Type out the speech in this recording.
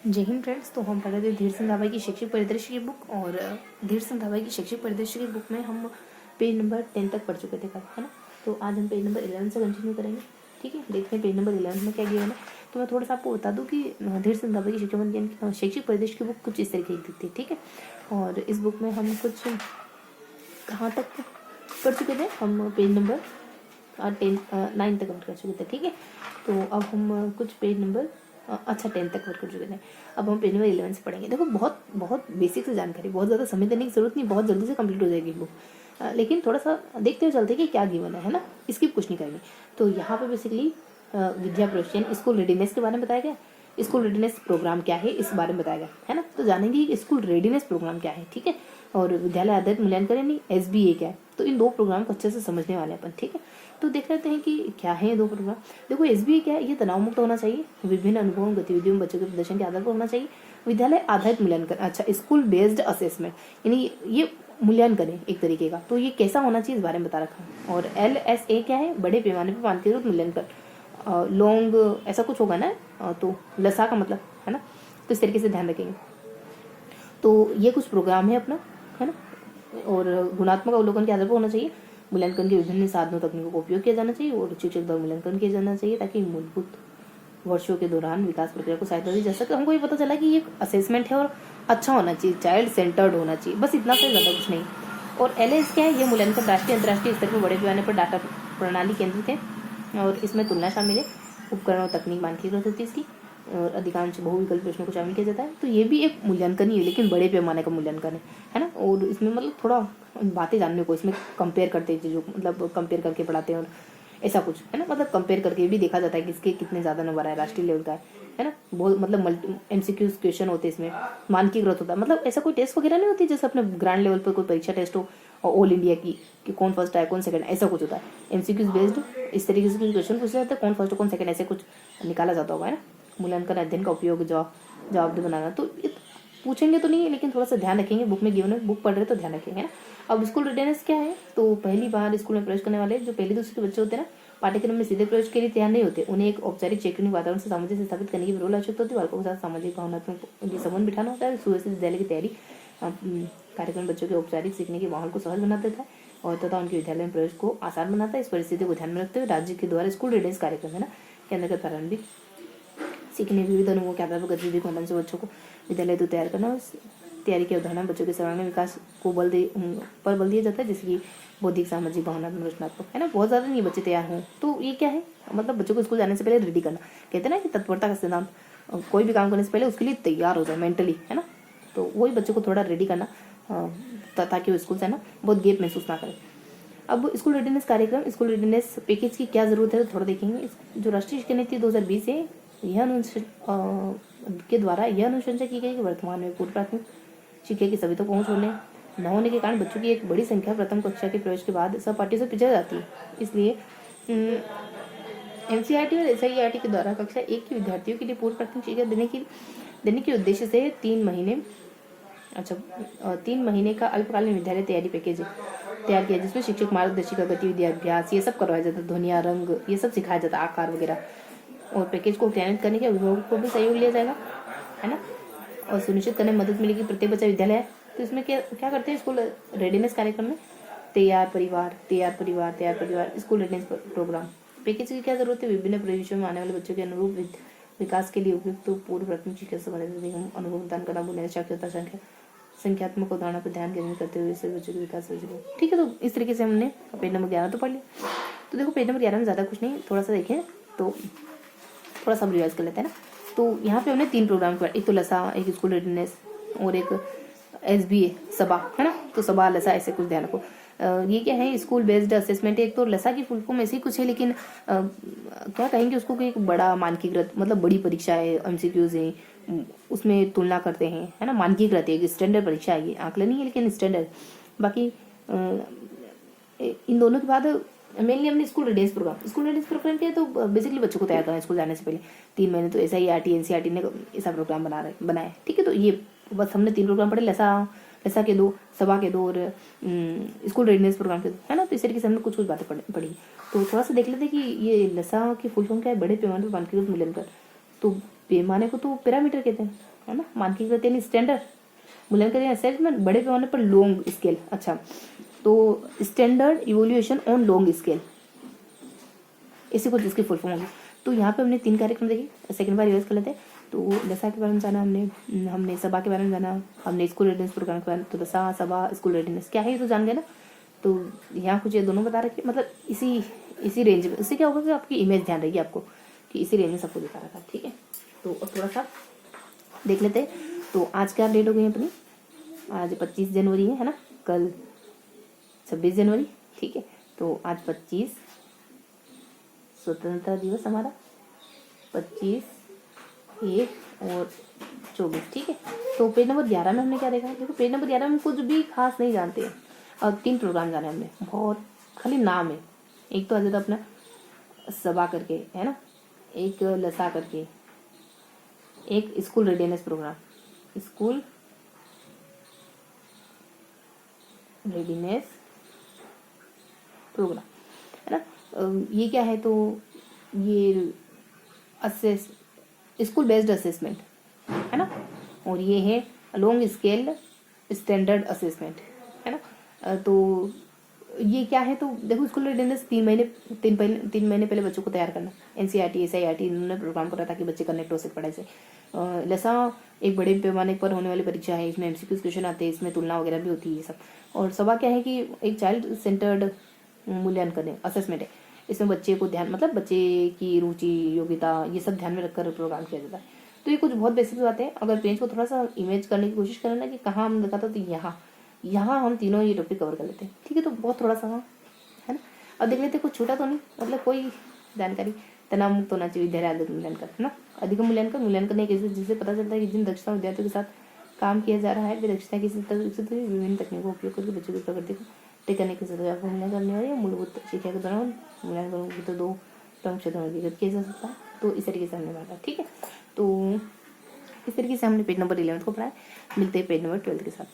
जय हिंद फ्रेंड्स। तो हम पढ़ रहे थे धीर सिंह धाबा की शैक्षिक परिदृश्य की बुक, और धीर सिंह धाबा की शैक्षिक परिदृश्य की बुक में हम पेज नंबर 10 तक पढ़ चुके थे कल, है ना। तो आज हम पेज नंबर 11 से कंटिन्यू करेंगे। ठीक है, देखते हैं पेज नंबर 11 में क्या गिवन है। तो मैं थोड़ा सा आपको बता दूं कि धीर सिंह धाबा की शैक्षिक परिदृश्य की बुक कुछ इस तरीके की दिखती है। ठीक है, और इस बुक में हम कुछ कहाँ तक पढ़ चुके थे, हम पेज नंबर 9 तक कवर कर चुके थे। ठीक है, तो अब हम कुछ पेज नंबर 10 तक कवर कर चुके थे। अब हम पेज नंबर 11 से पढ़ेंगे। देखो, बहुत बहुत बेसिक से जानकारी, बहुत ज़्यादा समय देने की जरूरत नहीं, बहुत जल्दी से कंप्लीट हो जाएगी बुक। लेकिन थोड़ा सा देखते हुए चलते कि क्या गिवन है ना, स्किप कुछ नहीं करेंगे। तो यहाँ पे बेसिकली विद्या प्रोत्साहन स्कूल रेडीनेस के बारे में बताया गया। स्कूल रेडीनेस प्रोग्राम क्या है इस बारे में बताया गया, है ना। तो जानेंगे कि स्कूल रेडीनेस प्रोग्राम क्या है। ठीक है, और विद्यालय आधारित मूल्यांकन यानी SBA क्या है। तो इन दो प्रोग्राम को अच्छे से समझने वाले अपन। ठीक है, तो देख लेते हैं कि क्या है ये दो प्रोग्राम। देखो, SBA क्या है, ये तनाव मुक्त होना चाहिए, विभिन्न अनुभवों गतिविधियों में बच्चों के प्रदर्शन के आधार पर होना चाहिए। विद्यालय आधारित मूल्यांकन, अच्छा, स्कूल बेस्ड असेसमेंट, यानी ये मूल्यांकन है एक तरीके का। तो ये कैसा होना चाहिए इस बारे में बता रखा है। और LSA क्या है, बड़े पैमाने पर मानकीकृत मूल्यांकन, लॉन्ग ऐसा कुछ होगा ना। तो लसा का मतलब, है ना। तो इस तरीके से ध्यान रखेंगे। तो ये कुछ प्रोग्राम है अपना, है ना। और गुणात्मक अवलोकन के आधार पर होना चाहिए। मूल्यांकन के विभिन्न साधनों तकनीकों का उपयोग किया जाना चाहिए और शिक्षक द्वारा मूल्यांकन किया जाना चाहिए, ताकि मूलभूत वर्षों के दौरान विकास प्रक्रिया को सहायता दी जा सके। हमको ये पता चला कि ये असेसमेंट है और अच्छा होना चाहिए, चाइल्ड सेंटर्ड होना चाहिए, बस इतना से ज़्यादा कुछ नहीं। और LS क्या है, ये मूल्यांकन राष्ट्रीय अंतर्राष्ट्रीय स्तर पर बड़े पैमाने पर डाटा प्रणाली केंद्रित है, और इसमें तुलना शामिल है। उपकरण और तकनीक मानकीकृत होती है इसकी, और अधिकांश बहुविकल्प प्रश्नों को शामिल किया जाता है। तो ये भी एक मूल्यांकन ही है, लेकिन बड़े पैमाने का मूल्यांकन है ना। और इसमें मतलब थोड़ा बातें जानने को, इसमें कंपेयर करते हैं चीज़ों को, मतलब कंपेयर करके पढ़ाते हैं और ऐसा कुछ, है ना। मतलब कंपेयर करके भी देखा जाता है कि इसके कितने ज़्यादा नंबर आए, राष्ट्रीय लेवल का है ना। बहुत मतलब MCQ क्वेश्चन होते हैं इसमें, मानकीकृत होता है। मतलब ऐसा कोई टेस्ट वगैरह नहीं होती जैसे अपने ग्रांड लेवल पर कोई परीक्षा टेस्ट हो और ऑल इंडिया की, कि कौन फर्स्ट आए कौन सेकंड, ऐसा कुछ होता है। MCQ बेस्ड इस तरीके से कुछ क्वेश्चन पूछे जाते हैं, कौन फर्स्ट कौन सेकंड, ऐसे कुछ निकाला जाता होगा, है ना। मूल्यांकन अध्ययन का उपयोग जवाब बनाना, तो पूछेंगे तो नहीं है, लेकिन थोड़ा सा ध्यान रखेंगे। बुक में गिवन है, बुक पढ़ रहे तो ध्यान रखेंगे ना। अब स्कूल रेडीनेस क्या है, तो पहली बार स्कूल में प्रवेश करने वाले जो पहली दूसरी के बच्चे होते हैं ना, पाठ्यक्रम में सीधे प्रवेश के लिए तैयार नहीं होते। उन्हें एक औपचारिक शैक्षणिक वातावरण से सामंजस्य स्थापित करने की जरूरत आवश्यकता होती है। बालकों के साथ सामाजिक भावनात्मक संबंध बिठाना होता है। सुव्यवस्थित विद्यालय की तैयारी कार्यक्रम बच्चों के औपचारिक सीखने के माहौल को सहज बना देता है और तथा उनके विद्यालय में प्रवेश को आसान बनाता है। इस परिस्थिति को ध्यान में रखते हुए राज्य के द्वारा स्कूल रेडीनेस कार्यक्रम, है ना, के अंतर्गत प्रारंभिक सीखने विविध अनुभवों के आधार पर गतिविधि के माध्यम से बच्चों को विद्यालय तो तैयार करना। तैयारी के अवधारणा बच्चों के सर्वांगीण विकास को बल दिया जाता है, जैसे कि बौद्धिक, सामाजिक, भावनात्मक, रचनात्मक, है ना। बहुत ज़्यादा नहीं बच्चे तैयार हों, तो ये क्या है, मतलब बच्चों को स्कूल जाने से पहले रेडी करना। कहते हैं ना कि तत्परता का सिद्धांत, कोई भी काम करने से पहले उसके लिए तैयार हो जाए मेंटली, है ना। तो वही बच्चों को थोड़ा रेडी करना, ताकि वो स्कूल से ना बहुत गेप महसूस ना करें। अब स्कूल रेडीनेस कार्यक्रम, स्कूल रेडीनेस पैकेज की क्या जरूरत है, तो थोड़ा देखेंगे। जो राष्ट्रीय शिक्षा नीति 2020 है, यह के द्वारा यह अनुशंसा की गई कि वर्तमान में पूर्व प्राथमिक शिक्षा की सभी तक पहुंच न होने के कारण बच्चों की एक बड़ी संख्या प्रथम कक्षा के प्रवेश के बाद सहपाठियों से पिछड़ जाती है। इसलिए NCERT और SIERT के द्वारा कक्षा 1 के विद्यार्थियों के लिए पूर्व प्राथमिक शिक्षा देने के उद्देश्य से 3 महीने का अल्पकालीन विद्यालय तैयारी पैकेज तैयार किया, जिसमें शिक्षक मार्गदर्शिका, गतिविधि, अभ्यास, ये सब करवाया जाता है। ध्वनिया, रंग, ये सब सिखाया जाता है, आकार वगैरह। और पैकेज को क्रियान्वित करने के अभिभावक को भी सहयोग लिया जाएगा, है ना। और सुनिश्चित करने में मदद मिलेगी प्रत्येक बच्चा विद्यालय है। तो इसमें क्या करते हैं स्कूल रेडीनेस कार्यक्रम में, तैयार परिवार स्कूल रेडीनेस प्रोग्राम। पैकेज की क्या जरूरत है, विभिन्न प्रविष्टियों में आने वाले बच्चों के अनुरूप विकास के लिए उपयुक्त तो पूर्व प्राथमिक शिक्षा से संबंधित अनुभव प्रदान करना, बुनियादी साक्षरता संख्यात्मक उदाहरणों पर ध्यान केंद्रित करते हुए इससे बच्चों के विकास। ठीक है, तो इस तरीके से हमने पेज नंबर 11 तो पढ़ लिया। तो देखो, पेज नंबर 11 में ज़्यादा कुछ नहीं, थोड़ा सा देखें तो थोड़ा सा रिवाइज कर लेते हैं ना। तो यहाँ पे हमने 3 प्रोग्राम किया, एक तो लसा, एक स्कूल रेडीनेस और एक SBA सबा, है ना। तो सबा, लसा, ऐसे कुछ ध्यान रखो। ये क्या है, स्कूल बेस्ड असेसमेंट है। एक तो लसा की फुल फॉर्म ऐसी कुछ है, लेकिन क्या कहेंगे उसको कि एक बड़ा मानकीकृत, मतलब बड़ी परीक्षा है, MCQs है, उसमें तुलना करते हैं, है ना। मानकीकृत है, एक स्टैंडर्ड परीक्षा है, ये आंकलन नहीं है लेकिन स्टैंडर्ड। बाकी इन दोनों के बाद मेनली हमने स्कूल रेडीनेस प्रोग्राम किया। तो बेसिकली बच्चों को तैयार करना स्कूल जाने से पहले 3 महीने। तो SIERT NCERT ने ऐसा प्रोग्राम बनाया। ठीक है, तो ये बस हमने 3 प्रोग्राम पढ़े, लसा के 2, सभा के 2 और स्कूल रेडीनेस प्रोग्राम के 2, है ना। तो इस तरीके से हमने कुछ बातें पढ़ी। तो थोड़ा सा देख लेते कि ये लसा की फुल फॉर्म क्या है, बड़े पैमाने पर मानकीकृत मूल्यांकन। तो पैमाने को तो पैरामीटर कहते हैं, है ना। मानकीकृत यानी स्टैंडर्ड, मूल्यांकन या असेसमेंट बड़े पैमाने पर लॉन्ग स्केल। अच्छा, तो standard evolution on long scale, इसी कुछ इसकी फुल फॉर्म होगी। तो यहाँ पे हमने 3 कार्यक्रम देखे, सेकंड बार रिवाइज कर लेते हैं। तो दशा के बारे में जाना हमने सभा के बारे में जाना, हमने स्कूल रेडिनेस प्रोग्राम के बारे में। तो दशा, सभा, स्कूल रेडिनेस क्या है ये तो जान गए ना। तो यहाँ कुछ ये दोनों बता रखे, मतलब इसी रेंज में। इससे क्या होगा कि आपकी इमेज ध्यान रहेगी आपको कि इसी रेंज में सबको दिखा रखा है, ठीक है। तो अब थोड़ा सा देख लेते हैं। तो आज क्या डेट हो गई अपनी, आज 25 जनवरी है ना, कल 26 जनवरी, ठीक है। तो आज 25 स्वतंत्रता दिवस हमारा, 25, 1 और 24, ठीक है। तो पेज नंबर 11 में हमने क्या देखा, देखो पेज नंबर 11 में कुछ भी खास नहीं जानते हैं। और 3 प्रोग्राम जाने हमने, बहुत खाली नाम है। एक तो आ जाता अपना सभा करके, है ना, एक लसा करके, एक school readiness programme, school readiness programme, है ना। ये क्या है, तो ये स्कूल बेस्ड असेसमेंट, है ना। और ये है लॉन्ग स्केल स्टैंडर्ड असेसमेंट, है ना। तो ये क्या है, तो देखो स्कूल रेडिनेस 3 महीने पहले बच्चों को तैयार करना, एनसीईआरटी, एसआईआरटी इन्होंने प्रोग्राम करा ताकि बच्चे कनेक्ट हो सके पढ़ाई से। लसा एक बड़े पैमाने पर होने वाली परीक्षा है, इसमें एमसीक्यूज क्वेश्चन आते हैं, इसमें तुलना वगैरह भी होती है ये सब। और सभा क्या है कि एक चाइल्ड सेंटर्ड मूल्यांकन है, असेसमेंट है। इसमें बच्चे को ध्यान, मतलब बच्चे की रुचि, योग्यता, ये सब ध्यान में रखकर प्रोग्राम किया जाता है। तो ये कुछ बहुत बेसिक बातें हैं। अगर पेज को थोड़ा सा इमेज करने की कोशिश करें ना कि कहाँ हम दिखाता, तो यहाँ हम तीनों ये टॉपिक कवर कर लेते हैं, ठीक है। तो बहुत थोड़ा सा, है ना। अब देख लेते, कुछ छोटा तो नहीं, मतलब कोई जानकारी। तनाव मुक्त होना चाहिए विद्यालय आदत मूल्यांकन, है ना। अधिक मूल्यांकन एक ऐसे जिससे पता चलता है कि जिन दक्षता विद्यार्थियों के साथ काम किया जा रहा है वे दक्षता किसी तरह विकसित हुई, विभिन्न तकनीकों का उपयोग करके बच्चों की प्रगति को तय करने के साथ मूल्यांकन करने वाली मूलभूत शिक्षा के दौरान मूल्यांकन की तो 2 प्रमुख क्षेत्रों में विगत किया जा सकता है। तो इस तरीके से हमने बांटा, ठीक है। तो इस तरीके से हमने पेज नंबर 11 को पढ़ा है। मिलते हैं पेज नंबर 12 के साथ।